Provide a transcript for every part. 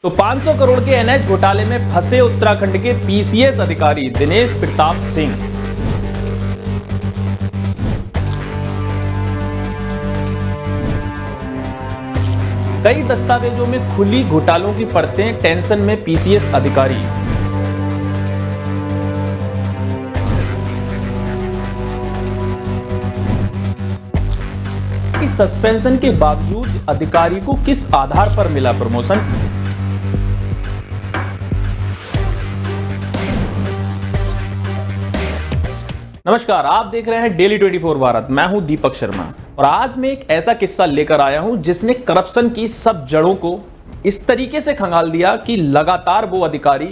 तो 500 करोड़ के एनएच घोटाले में फंसे उत्तराखंड के पीसीएस अधिकारी दिनेश प्रताप सिंह। कई दस्तावेजों में खुली घोटालों की परतें, टेंशन में पीसीएस अधिकारी। कि सस्पेंशन के बावजूद अधिकारी को किस आधार पर मिला प्रमोशन। नमस्कार, आप देख रहे हैं डेली 24 भारत। मैं हूं दीपक शर्मा और आज मैं एक ऐसा किस्सा लेकर आया हूं जिसने करप्शन की सब जड़ों को इस तरीके से खंगाल दिया कि लगातार वो अधिकारी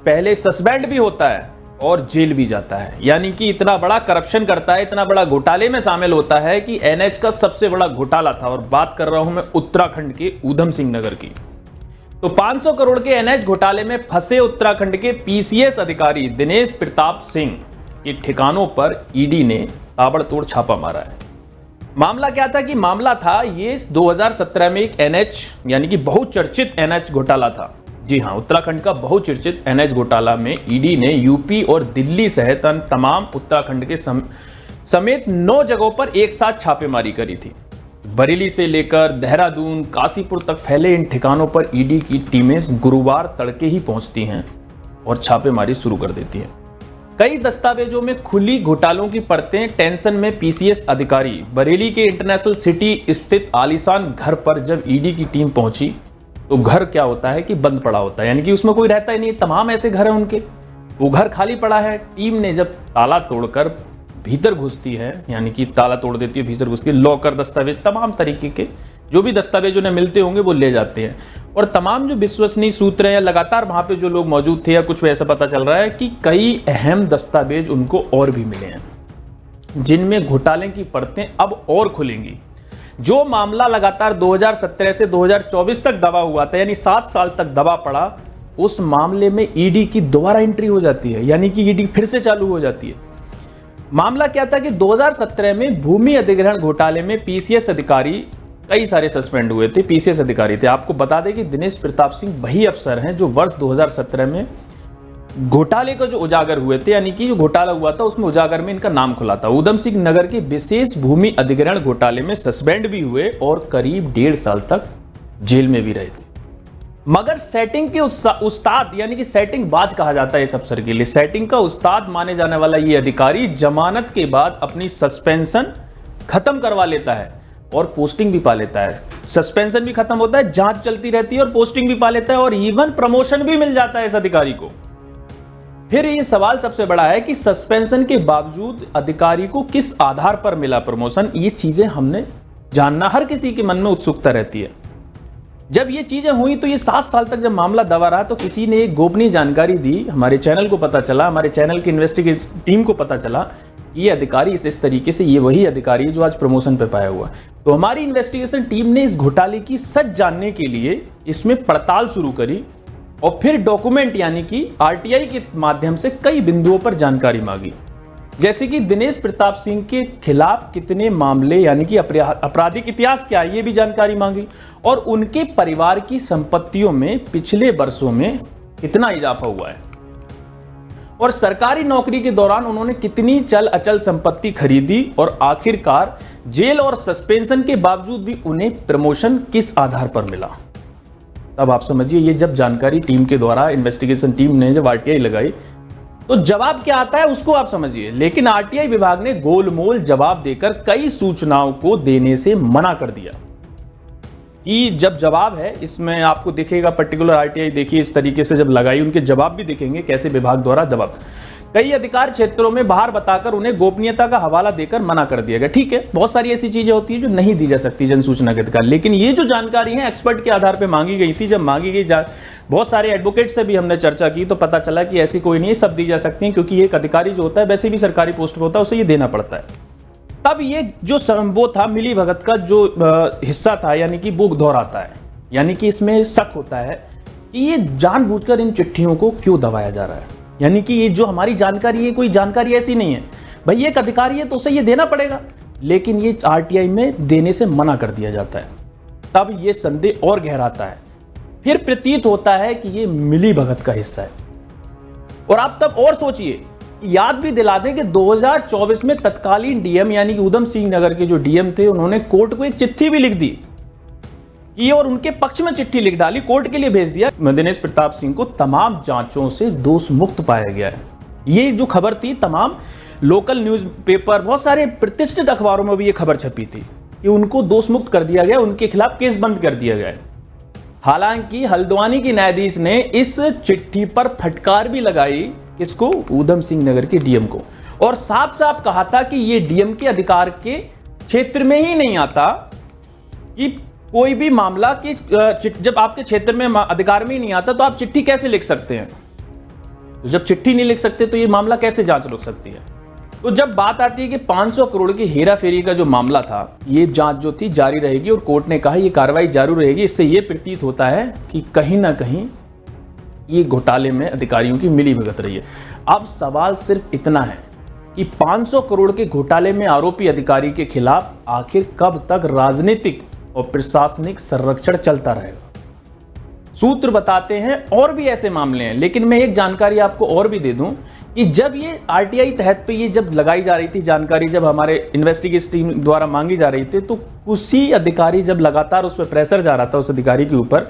पहले सस्पेंड भी होता है और जेल भी जाता है। यानी कि इतना बड़ा करप्शन करता है, इतना बड़ा घोटाले में शामिल होता है कि एनएच का सबसे बड़ा घोटाला था। और बात कर रहा हूं मैं उत्तराखंड के ऊधम सिंह नगर की। तो 500 करोड़ के एनएच घोटाले में फंसे उत्तराखंड के पीसीएस अधिकारी दिनेश प्रताप सिंह के ठिकानों पर ईडी ने ताबड़तोड़ छापा मारा है। मामला क्या था कि मामला था ये 2017 में एक एनएच यानी कि बहुचर्चित एनएच घोटाला था। जी हां, उत्तराखंड का बहुचर्चित एनएच घोटाला में ईडी ने यूपी और दिल्ली सहित तमाम उत्तराखंड के समेत 9 जगहों पर एक साथ छापेमारी करी थी। बरेली से लेकर देहरादून, काशीपुर तक फैले इन ठिकानों पर ईडी की टीमें गुरुवार तड़के ही पहुंचती हैं और छापेमारी शुरू कर देती हैं। कई दस्तावेजों में खुली घोटालों की परतें, टेंशन में पीसीएस अधिकारी। बरेली के इंटरनेशनल सिटी स्थित आलीशान घर पर जब ईडी की टीम पहुंची तो घर क्या होता है कि बंद पड़ा होता है, यानी कि उसमें कोई रहता ही नहीं। तमाम ऐसे घर हैं उनके, वो घर खाली पड़ा है। टीम ने जब ताला तोड़कर भीतर घुसती है, यानी कि ताला तोड़ देती है, भीतर घुसती है, लॉकर, दस्तावेज, तमाम तरीके के जो भी दस्तावेज उन्हें मिलते होंगे वो ले जाते हैं। और तमाम जो विश्वसनीय सूत्र हैं, लगातार वहां पे जो लोग मौजूद थे या कुछ ऐसा पता चल रहा है कि कई अहम दस्तावेज उनको और भी मिले हैं जिनमें घोटाले की परतें अब और खुलेंगी। जो मामला लगातार 2017 से 2024 तक दबा हुआ था, यानी 7 साल तक दबा पड़ा, उस मामले में ईडी की दोबारा एंट्री हो जाती है, यानी कि ईडी फिर से चालू हो जाती है। मामला क्या था कि 2017 में भूमि अधिग्रहण घोटाले में पीसीएस अधिकारी कई सारे सस्पेंड हुए थे, पीसीएस अधिकारी थे। आपको बता दें कि दिनेश प्रताप सिंह वही अफसर हैं जो वर्ष 2017 में घोटाले को जो उजागर हुए थे, यानी कि जो घोटाला हुआ था उसमें उजागर में इनका नाम खुला था। ऊधम सिंह नगर के विशेष भूमि अधिग्रहण घोटाले में सस्पेंड भी हुए और करीब 1.5 साल तक जेल में भी रहे थे। मगर सेटिंग के उस्ताद, यानी कि सेटिंग बाज कहा जाता है इस अफसर के लिए, सेटिंग का उस्ताद माने जाने वाला ये अधिकारी जमानत के बाद अपनी सस्पेंशन खत्म करवा लेता है और पोस्टिंग भी पा लेता है। सस्पेंशन भी खत्म होता है, जांच चलती रहती है और पोस्टिंग भी पा लेता है और इवन प्रमोशन भी मिल जाता है इस अधिकारी को। फिर ये सवाल सबसे बड़ा है कि सस्पेंशन के बावजूद अधिकारी को किस आधार पर मिला प्रमोशन। ये चीजें हमने जानना, हर किसी के मन में उत्सुकता रहती है। जब ये चीजें हुई तो ये 7 साल तक जब मामला दबा रहा तो किसी ने एक गोपनीय जानकारी दी, हमारे चैनल को पता चला, हमारे चैनल की इन्वेस्टिगेशन टीम को पता चला कि ये अधिकारी इस तरीके से, ये वही अधिकारी है जो आज प्रमोशन पे पाया हुआ। तो हमारी इन्वेस्टिगेशन टीम ने इस घोटाले की सच जानने के लिए इसमें पड़ताल शुरू करी और फिर डॉक्यूमेंट यानी कि आरटीआई के माध्यम से कई बिंदुओं पर जानकारी मांगी। जैसे कि दिनेश प्रताप सिंह के खिलाफ कितने मामले, यानी कि आपराधिक इतिहास क्या है, ये भी जानकारी मांगी और उनके परिवार की संपत्तियों में पिछले वर्षों में कितना इजाफा हुआ है और सरकारी नौकरी के दौरान उन्होंने कितनी चल अचल संपत्ति खरीदी और आखिरकार जेल और सस्पेंशन के बावजूद भी उन्हें प्रमोशन किस आधार पर मिला। अब आप समझिए, ये जब जानकारी टीम के द्वारा, इन्वेस्टिगेशन टीम ने जब आरटीआई लगाई तो जवाब क्या आता है उसको आप समझिए। लेकिन आरटीआई विभाग ने गोलमोल जवाब देकर कई सूचनाओं को देने से मना कर दिया कि जब जवाब है इसमें आपको दिखेगा पर्टिकुलर आरटीआई, देखिए इस तरीके से जब लगाई उनके जवाब भी दिखेंगे कैसे विभाग द्वारा दबाव, कई अधिकार क्षेत्रों में बाहर बताकर उन्हें गोपनीयता का हवाला देकर मना कर दिया गया। ठीक है, बहुत सारी ऐसी चीजें होती है जो नहीं दी जा सकती जन सूचना के अधिकार, लेकिन ये जो जानकारी है एक्सपर्ट के आधार पर मांगी गई थी। जब मांगी गई, बहुत सारे एडवोकेट से भी हमने चर्चा की तो पता चला कि ऐसी कोई नहीं, सब दी जा सकती है, क्योंकि एक अधिकारी जो होता है वैसे भी सरकारी पोस्ट पर होता है, उसे ये देना पड़ता है। तब ये जो वो था, मिली भगत का जो हिस्सा था, यानी कि वो दोहराता है, यानी कि इसमें शक होता है कि ये जानबूझकर इन चिट्ठियों को क्यों दबाया जा रहा है। यानी कि ये जो हमारी जानकारी है, कोई जानकारी ऐसी नहीं है, भाई एक अधिकारी है तो उसे ये देना पड़ेगा, लेकिन ये आरटीआई में देने से मना कर दिया जाता है। तब ये संदेह और गहराता है फिर प्रतीत होता है कि ये मिली भगत का हिस्सा है। और आप तब और सोचिए, याद भी दिला दें कि 2024 में तत्कालीन डीएम यानी कि ऊधम सिंह नगर के जो डीएम थे, उन्होंने कोर्ट को एक चिट्ठी भी लिख दी कि, और उनके पक्ष में चिट्ठी लिख डाली, कोर्ट के लिए भेज दिया, दिनेश प्रताप सिंह को तमाम जांचों से दोष मुक्त पाया गया है। ये जो खबर थी, तमाम लोकल न्यूज़पेपर, बहुत सारे प्रतिष्ठित अखबारों में भी ये खबर छपी थी कि उनको दोष मुक्त कर दिया गया, उनके खिलाफ केस बंद कर दिया गया। हालांकि हल्द्वानी की न्यायाधीश ने इस चिट्ठी पर फटकार भी लगाई, किसको? ऊधम सिंह नगर के डीएम को, और साफ साफ कहा था कि ये डीएम के अधिकार के क्षेत्र में ही नहीं आता कि कोई भी मामला की, जब आपके क्षेत्र में अधिकार में ही नहीं आता तो आप चिट्ठी कैसे लिख सकते हैं? तो जब चिट्ठी नहीं लिख सकते तो ये मामला कैसे जांच रुक सकती है? तो जब बात आती है कि 500 करोड़ की हेरा फेरी का जो मामला था, ये जांच जो थी जारी रहेगी, और कोर्ट ने कहा ये कार्रवाई जारी रहेगी। इससे ये प्रतीत होता है कि कहीं ना कहीं ये घोटाले में अधिकारियों की मिलीभगत रही है। अब सवाल सिर्फ इतना है कि 500 करोड़ के घोटाले में आरोपी अधिकारी के खिलाफ आखिर कब तक राजनीतिक और प्रशासनिक संरक्षण चलता रहेगा? सूत्र बताते हैं और भी ऐसे मामले हैं, लेकिन मैं एक जानकारी आपको और भी दे दूं कि जब ये आरटीआई तहत पे ये जब लगाई जा रही थी जानकारी, जब हमारे इन्वेस्टिगेशन टीम द्वारा मांगी जा रही थी, तो उसी अधिकारी जब लगातार उस पर प्रेशर जा रहा था उस अधिकारी के ऊपर,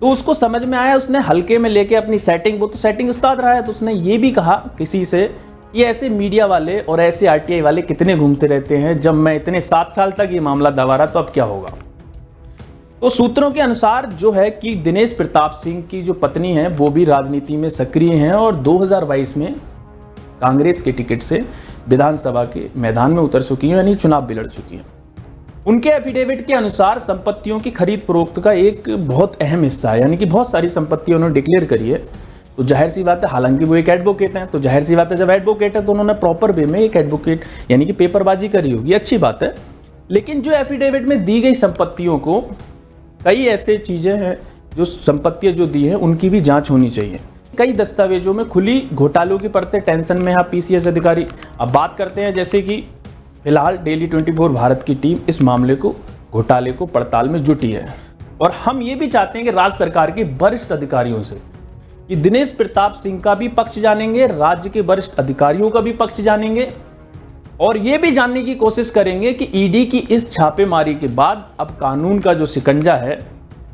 तो उसको समझ में आया, उसने हल्के में लेके अपनी सेटिंग, वो तो सेटिंग उस्ताद रहा है, तो उसने ये भी कहा किसी से कि ऐसे मीडिया वाले और ऐसे आरटीआई वाले कितने घूमते रहते हैं, जब मैं इतने 7 साल तक ये मामला दबा रहा तो अब क्या होगा? तो सूत्रों के अनुसार जो है कि दिनेश प्रताप सिंह की जो पत्नी है वो भी राजनीति में सक्रिय हैं और 2022 में कांग्रेस के टिकट से विधानसभा के मैदान में उतर चुकी हैं, यानी चुनाव भी लड़ चुकी हैं। उनके एफिडेविट के अनुसार संपत्तियों की खरीद फरोख्त का एक बहुत अहम हिस्सा है, यानी कि बहुत सारी संपत्तियां उन्होंने डिक्लेयर करी है। तो जाहिर सी बात है, हालांकि वो एक एडवोकेट हैं, तो जाहिर सी बात है जब एडवोकेट है तो उन्होंने प्रॉपर वे में एक एडवोकेट यानी कि पेपरबाजी करी होगी, अच्छी बात है। लेकिन जो एफिडेविट में दी गई संपत्तियों को, कई ऐसे चीज़ें हैं जो संपत्तियां जो दी हैं उनकी भी जांच होनी चाहिए। कई दस्तावेजों में खुली घोटालों की परतें, टेंशन में है पीसीएस अधिकारी। अब बात करते हैं, जैसे कि फिलहाल डेली 24 भारत की टीम इस मामले को, घोटाले को पड़ताल में जुटी है, और हम ये भी चाहते हैं कि राज्य सरकार के वरिष्ठ अधिकारियों से कि दिनेश प्रताप सिंह का भी पक्ष जानेंगे, राज्य के वरिष्ठ अधिकारियों का भी पक्ष जानेंगे, और ये भी जानने की कोशिश करेंगे कि ईडी की इस छापेमारी के बाद अब कानून का जो शिकंजा है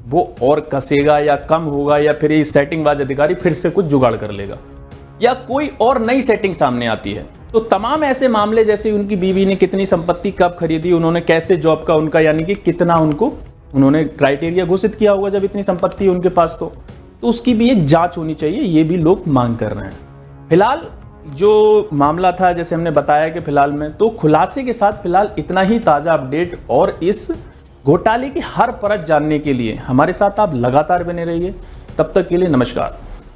वो और कसेगा या कम होगा, या फिर ये सेटिंगबाज अधिकारी फिर से कुछ जुगाड़ कर लेगा, या कोई और नई सेटिंग सामने आती है। तो तमाम ऐसे मामले, जैसे उनकी बीवी ने कितनी संपत्ति कब खरीदी, उन्होंने कैसे जॉब का उनका, यानी कि कितना उनको उन्होंने क्राइटेरिया घोषित किया होगा जब इतनी संपत्ति उनके पास, तो उसकी भी एक जांच होनी चाहिए, ये भी लोग मांग कर रहे हैं। फिलहाल जो मामला था, जैसे हमने बताया कि फिलहाल में तो खुलासे के साथ फिलहाल इतना ही ताज़ा अपडेट, और इस घोटाले की हर परत जानने के लिए हमारे साथ आप लगातार बने रहिए। तब तक के लिए नमस्कार।